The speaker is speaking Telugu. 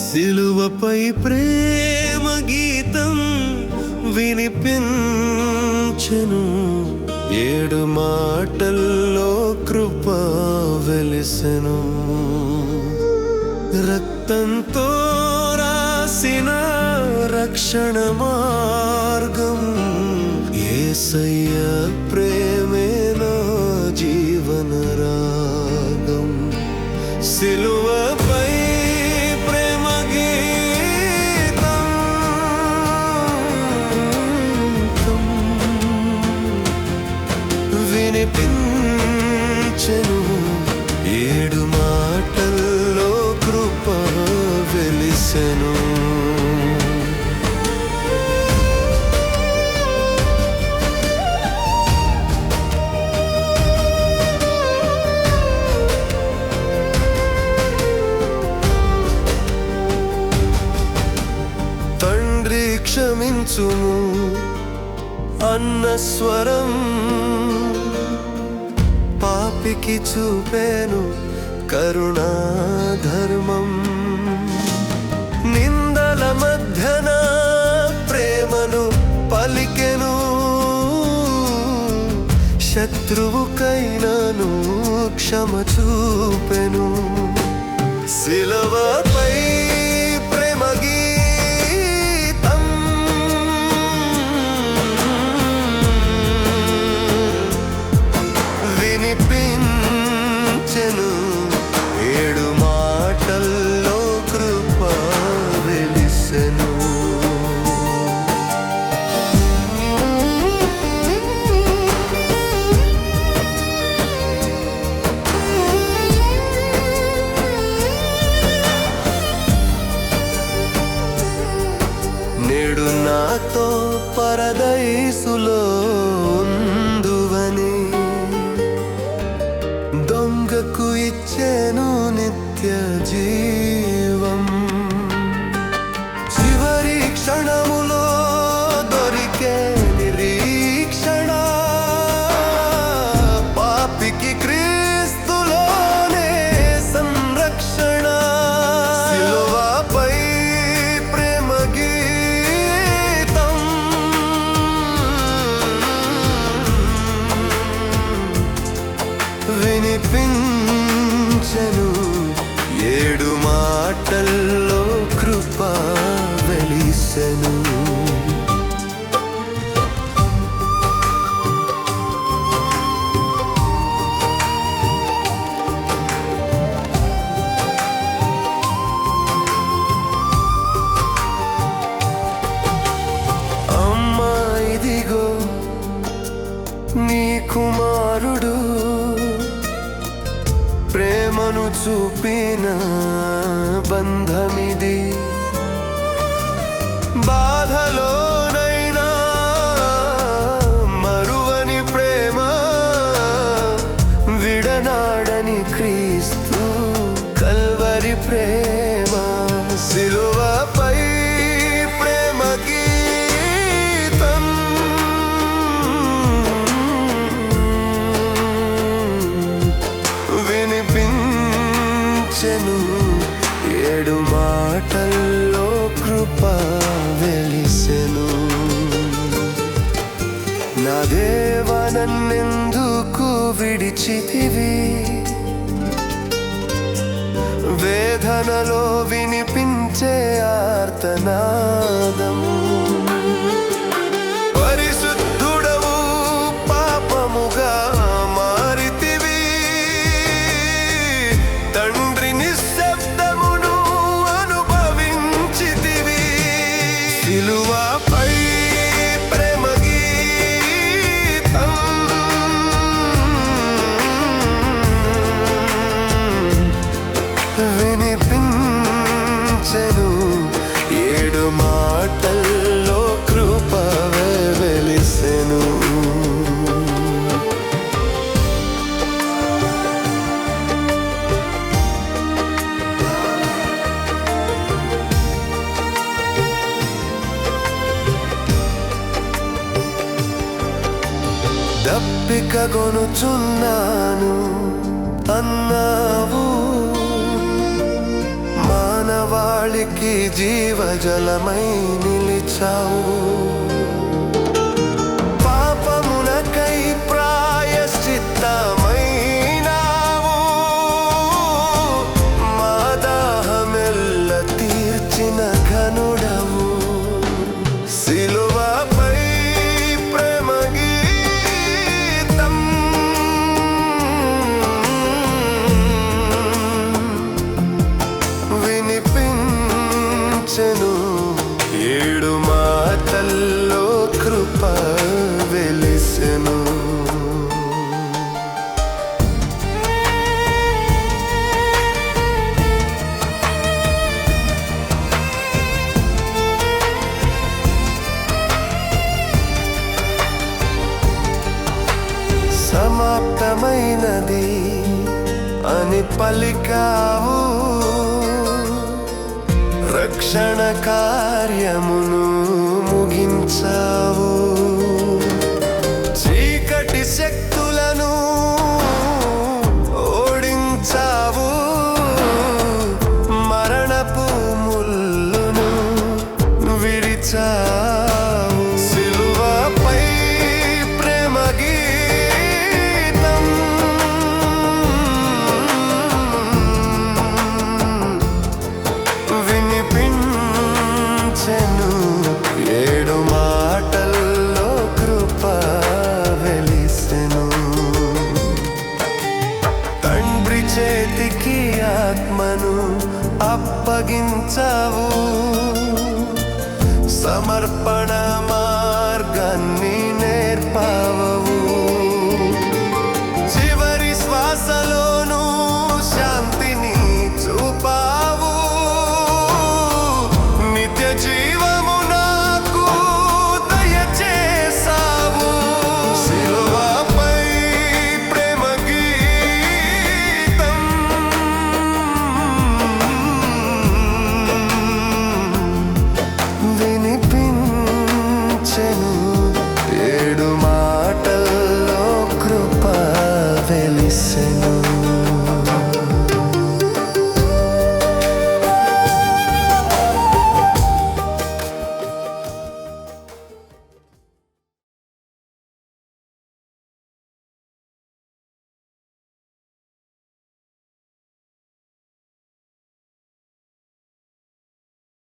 సిలువపై ప్రేమ గీతం వినిపించెను, 7 మాటల్లో కృప వెలిసెను. రక్తంతో రాసిన రక్షణ మార్గం, యేసయ్య ప్రేమే నా జీవన రాగం. సిలువపై ప్రేమ గీతం వినిపించెను, 7 మాటల్లో కృప వెలిసెను. తండ్రి క్షమించుము అన్న స్వరం, పాపికి చూపేను కరుణా ధర్మం. నిందల మధ్యన ప్రేమను పలికెను, శత్రువుకైనను క్షమ చూపెను. సిలువపై ప్రేమ గీతం వినిపించెను, 7 మాటల్లో కృప వెలిసెను. నేడు నాతో పరదైసులో ఉందువని, దొంగకు ఇచ్చెను నిత్య జీవం. చివరి క్షణములో దొరికే నిరీక్షణ, పాపికి క్రీస్తులోనే సంరక్షణ. సిలువపై ప్రేమ గీతం వినిపించెను, 7 మాటల్లో కృప వెలిసెను. అమ్మా ఇదిగో నీ కుమారుడు, ప్రేమను చూపిన బంధమిది. బాధలోనైనా మరువని ప్రేమ, విడనాడని క్రీస్తు కల్వరి ప్రేమ. సిలువపై ప్రేమ గీతం వినిపించెను, 7 మాటల్లో కృప వెలిసెను. నా దేవా నన్నెందుకు విడిచితివి, వేదనలో వినిపించే ఆర్తనాదం. పరిశుద్ధుడవు పాపముగా మారితివి, తండ్రి నిశ్శబ్దమును అనుభవించితివి. సిలువపై ప్రేమ గీతం వినిపించెను, 7 మాటల్లో కృప వెలిసెను. దప్పిక గొనుచున్నాను అన్నావు, మానవాళి గాలికి జీవజలమై నిలిచావు. పాపమునకై ప్రాయశ్చిత్తమైనావు, మా దాహమెల్ల తీర్చిన ఘనుడవు. సిలువపై ప్రేమ గీతం వినిపించెను. 7 మాటల్లో కృప వెలిసెను. సమాప్తమైనది అని పలికావు, రక్షణ కార్యమును ముగించావు. చీకటి శక్తులను ఓడించావు, మరణపు ముల్లును విరిచావు. సిలువపై ప్రేమ గీతం వినిపించెను. 7 మాటల్లో కృప వెలిసెను. తండ్రి చేతికి ఆత్మను అప్పగించావు, సమర్పణ